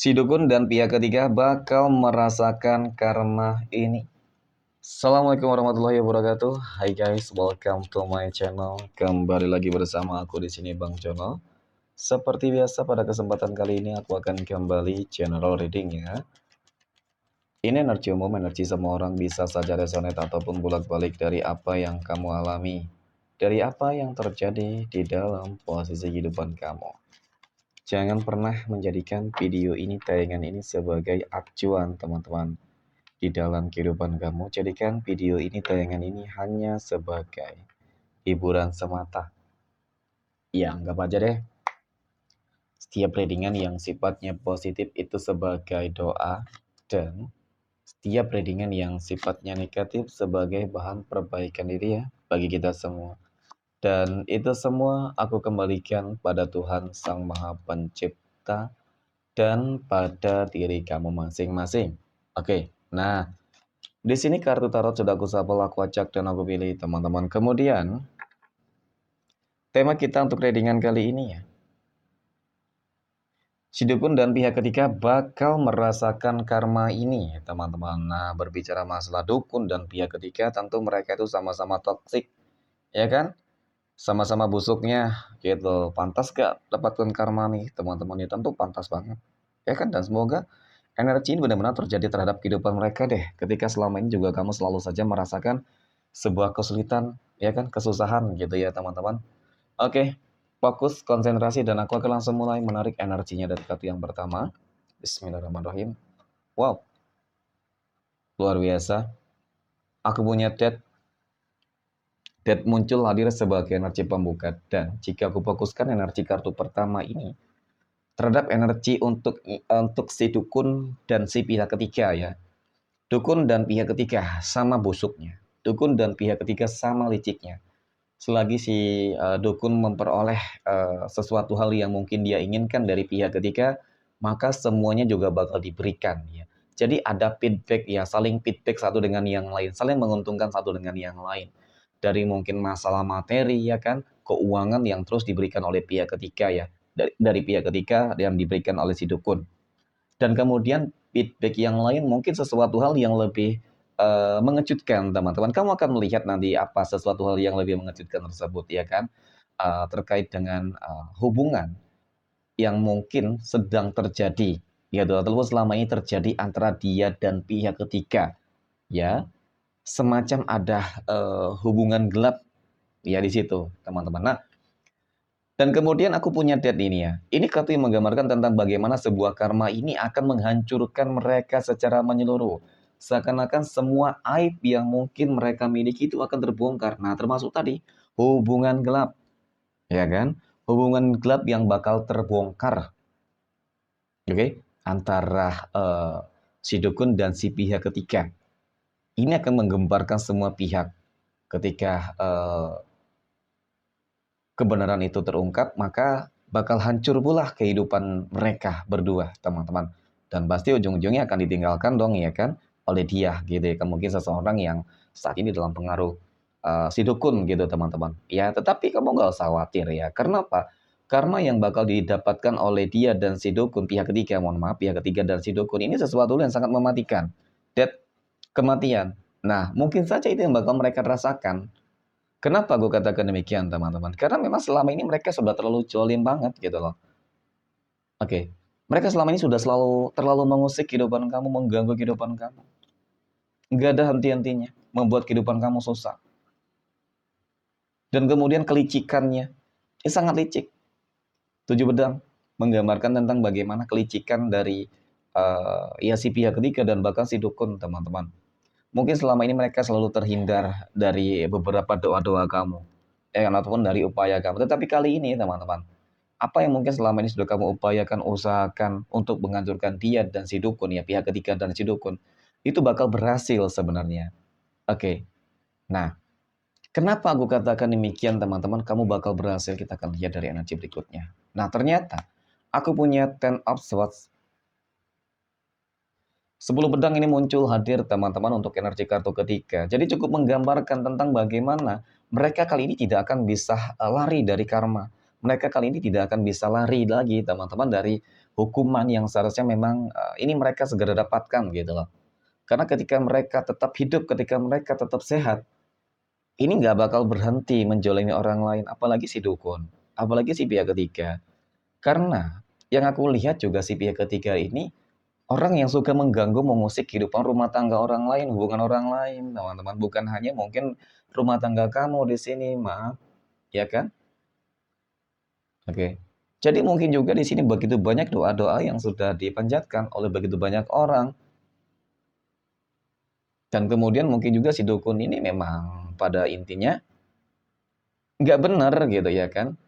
Si dukun dan pihak ketiga bakal merasakan karma ini. Assalamualaikum warahmatullahi wabarakatuh. Hai guys, welcome to my channel. Kembali lagi bersama aku di sini Bang Jono. Seperti biasa pada kesempatan kali ini aku akan kembali general reading ya. Ini energi umum, energi semua orang, bisa saja resonate ataupun bolak-balik dari apa yang kamu alami, dari apa yang terjadi di dalam posisi kehidupan kamu. Jangan pernah menjadikan video ini, tayangan ini sebagai acuan teman-teman di dalam kehidupan kamu. Jadikan video ini, tayangan ini hanya sebagai hiburan semata. Ya, anggap aja deh setiap readingan yang sifatnya positif itu sebagai doa, dan setiap readingan yang sifatnya negatif sebagai bahan perbaikan diri ya bagi kita semua. Dan itu semua aku kembalikan pada Tuhan Sang Maha Pencipta dan pada diri kamu masing-masing. Oke, nah di sini kartu tarot sudah aku shuffle, aku acak dan aku pilih teman-teman. Kemudian tema kita untuk readingan kali ini ya, si dukun dan pihak ketiga bakal merasakan karma ini teman-teman. Nah, berbicara masalah dukun dan pihak ketiga, tentu mereka itu sama-sama toksik, ya kan? Sama-sama busuknya gitu. Pantas gak dapatkan karma nih teman-teman? Ya tentu pantas banget, ya kan? Dan semoga energi ini benar-benar terjadi terhadap kehidupan mereka deh, ketika selama ini juga kamu selalu saja merasakan sebuah kesulitan, ya kan, kesusahan gitu ya teman-teman. Oke, fokus, konsentrasi, dan aku akan langsung mulai menarik energinya dari kartu yang pertama. Bismillahirrahmanirrahim. Wow, luar biasa. Aku punya Death muncul hadir sebagai energi pembuka, dan jika aku fokuskan energi kartu pertama ini terhadap energi untuk si dukun dan si pihak ketiga ya. Dukun dan pihak ketiga sama busuknya. Dukun dan pihak ketiga sama liciknya. Selagi si dukun memperoleh sesuatu hal yang mungkin dia inginkan dari pihak ketiga, maka semuanya juga bakal diberikan ya. Jadi ada feedback ya, saling feedback satu dengan yang lain, saling menguntungkan satu dengan yang lain. Dari mungkin masalah materi ya kan, keuangan yang terus diberikan oleh pihak ketiga ya, dari pihak ketiga yang diberikan oleh si dukun. Dan kemudian feedback yang lain mungkin sesuatu hal yang lebih mengejutkan teman-teman. Kamu akan melihat nanti apa sesuatu hal yang lebih mengejutkan tersebut ya kan. Terkait dengan hubungan yang mungkin sedang terjadi ya, ataupun selama ini terjadi antara dia dan pihak ketiga ya. Semacam ada hubungan gelap ya di situ teman-teman. Nah, dan kemudian aku punya dead ini ya. Ini kartu yang menggambarkan tentang bagaimana sebuah karma ini akan menghancurkan mereka secara menyeluruh. Seakan-akan semua aib yang mungkin mereka miliki itu akan terbongkar. Nah, termasuk tadi hubungan gelap, ya kan? Hubungan gelap yang bakal terbongkar, oke? Antara si dukun dan si pihak ketiga. Ini akan menggemparkan semua pihak ketika kebenaran itu terungkap, maka bakal hancur pula kehidupan mereka berdua, teman-teman. Dan pasti ujung-ujungnya akan ditinggalkan dong, ya kan, oleh dia, gitu ya. Mungkin seseorang yang saat ini dalam pengaruh si dukun, gitu, teman-teman. Ya, tetapi kamu nggak usah khawatir ya. Karena apa? Karma yang bakal didapatkan oleh dia dan si dukun, pihak ketiga, mohon maaf, pihak ketiga dan si dukun, ini sesuatu yang sangat mematikan. Death, kematian. Nah, mungkin saja itu yang bakal mereka rasakan. Kenapa gue katakan demikian teman-teman? Karena memang selama ini mereka sudah terlalu jolim banget gitu loh. Oke, mereka selama ini sudah terlalu mengusik kehidupan kamu, mengganggu kehidupan kamu. Nggak ada henti-hentinya, membuat kehidupan kamu susah. Dan kemudian kelicikannya, ini sangat licik. 7 pedang menggambarkan tentang bagaimana kelicikan dari ya si pihak ketiga dan bahkan si dukun teman-teman. Mungkin selama ini mereka selalu terhindar dari beberapa doa-doa kamu, ataupun dari upaya kamu. Tetapi kali ini teman-teman, apa yang mungkin selama ini sudah kamu upayakan, usahakan untuk menghancurkan dia dan si dukun ya, pihak ketiga dan si dukun, itu bakal berhasil sebenarnya. Oke, nah kenapa aku katakan demikian teman-teman, kamu bakal berhasil, kita akan lihat dari energi berikutnya. Nah ternyata, aku punya Ten of Swords. 10 pedang ini muncul hadir teman-teman untuk energi kartu ketiga. Jadi cukup menggambarkan tentang bagaimana mereka kali ini tidak akan bisa lari dari karma. Mereka kali ini tidak akan bisa lari lagi teman-teman dari hukuman yang seharusnya memang ini mereka segera dapatkan gitu loh. Karena ketika mereka tetap hidup, ketika mereka tetap sehat, ini nggak bakal berhenti menjolimi orang lain, apalagi si dukun, apalagi si pihak ketiga. Karena yang aku lihat juga si pihak ketiga ini orang yang suka mengganggu, mengusik kehidupan rumah tangga orang lain, hubungan orang lain, teman-teman. Bukan hanya mungkin rumah tangga kamu di sini, maaf, ya kan? Oke. Jadi mungkin juga di sini begitu banyak doa-doa yang sudah dipanjatkan oleh begitu banyak orang. Dan kemudian mungkin juga si dukun ini memang pada intinya nggak benar gitu ya kan.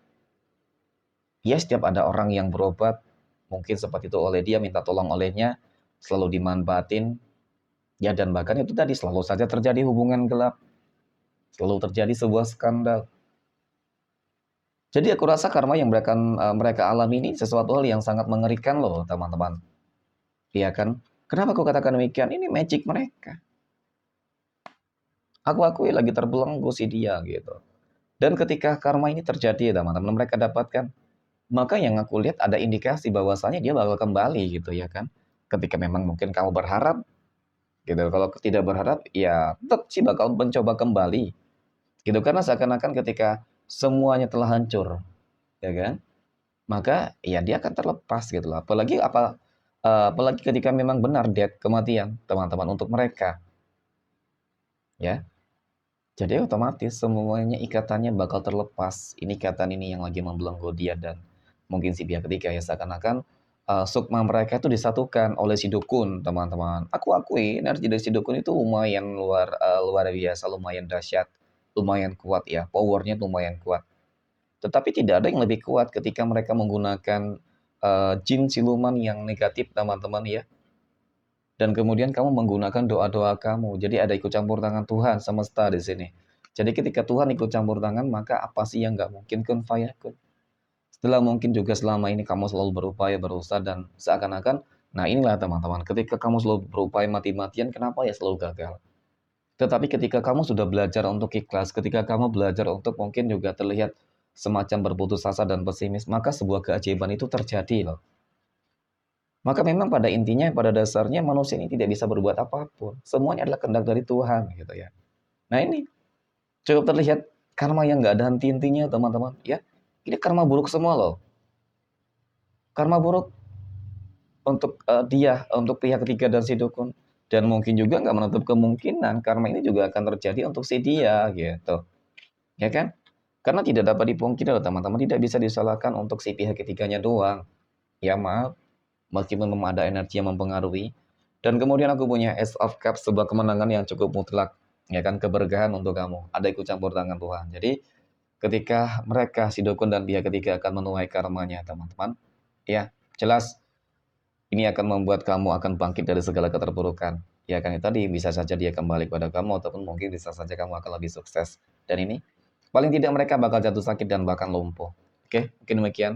Ya setiap ada orang yang berobat, mungkin seperti itu oleh dia, minta tolong olehnya, selalu dimanfaatin. Ya dan bahkan itu tadi selalu saja terjadi hubungan gelap, selalu terjadi sebuah skandal. Jadi aku rasa karma yang mereka alami ini sesuatu hal yang sangat mengerikan loh teman-teman. Iya kan? Kenapa aku katakan demikian? Ini magic mereka. Aku akui lagi terbelenggu si dia gitu. Dan ketika karma ini terjadi teman-teman mereka dapatkan, maka yang aku lihat ada indikasi bahwasanya dia bakal kembali gitu ya kan. Ketika memang mungkin kamu berharap gitu. Kalau tidak berharap ya tetap sih bakal mencoba kembali. Gitu karena seakan-akan ketika semuanya telah hancur, ya kan? Maka ya dia akan terlepas gitu loh. Apalagi ketika memang benar death kematian, teman-teman untuk mereka, ya. Jadi otomatis semuanya ikatannya bakal terlepas. Ini ikatan ini yang lagi membelenggu dia dan mungkin si pihak ketiga ya seakan-akan sukma mereka itu disatukan oleh si dukun, teman-teman. Aku akui energi dari si dukun itu lumayan luar biasa, lumayan dahsyat, lumayan kuat ya, powernya lumayan kuat. Tetapi tidak ada yang lebih kuat ketika mereka menggunakan jin siluman yang negatif, teman-teman ya. Dan kemudian kamu menggunakan doa-doa kamu. Jadi ada ikut campur tangan Tuhan semesta di sini. Jadi ketika Tuhan ikut campur tangan, maka apa sih yang nggak mungkin kun fayakun. Setelah mungkin juga selama ini kamu selalu berupaya berusaha dan seakan-akan, nah inilah teman-teman, ketika kamu selalu berupaya mati-matian, kenapa ya selalu gagal? Tetapi ketika kamu sudah belajar untuk ikhlas, ketika kamu belajar untuk mungkin juga terlihat semacam berputus asa dan pesimis, maka sebuah keajaiban itu terjadi loh. Maka memang pada intinya, pada dasarnya manusia ini tidak bisa berbuat apapun. Semuanya adalah kehendak dari Tuhan gitu ya. Nah ini cukup terlihat karma yang nggak ada henti-hentinya teman-teman ya. Ini karma buruk semua loh. Karma buruk untuk dia, untuk pihak ketiga dan si dukun. Dan mungkin juga nggak menutup kemungkinan karma ini juga akan terjadi untuk si dia gitu. Ya kan? Karena tidak dapat dipungkiri loh teman-teman, tidak bisa disalahkan untuk si pihak ketiganya doang. Ya maaf, meskipun memang ada energi yang mempengaruhi. Dan kemudian aku punya Ace of Cups, sebuah kemenangan yang cukup mutlak. Ya kan, keberkahan untuk kamu. Ada ikut campur tangan Tuhan. Jadi ketika mereka, si dukun dan pihak ketiga akan menuai karmanya teman-teman. Ya, jelas ini akan membuat kamu akan bangkit dari segala keterpurukan. Ya kan, itu tadi bisa saja dia kembali kepada kamu ataupun mungkin bisa saja kamu akan lebih sukses. Dan ini paling tidak mereka bakal jatuh sakit dan bahkan lumpuh. Oke, mungkin demikian.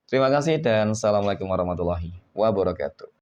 Terima kasih dan assalamualaikum warahmatullahi wabarakatuh.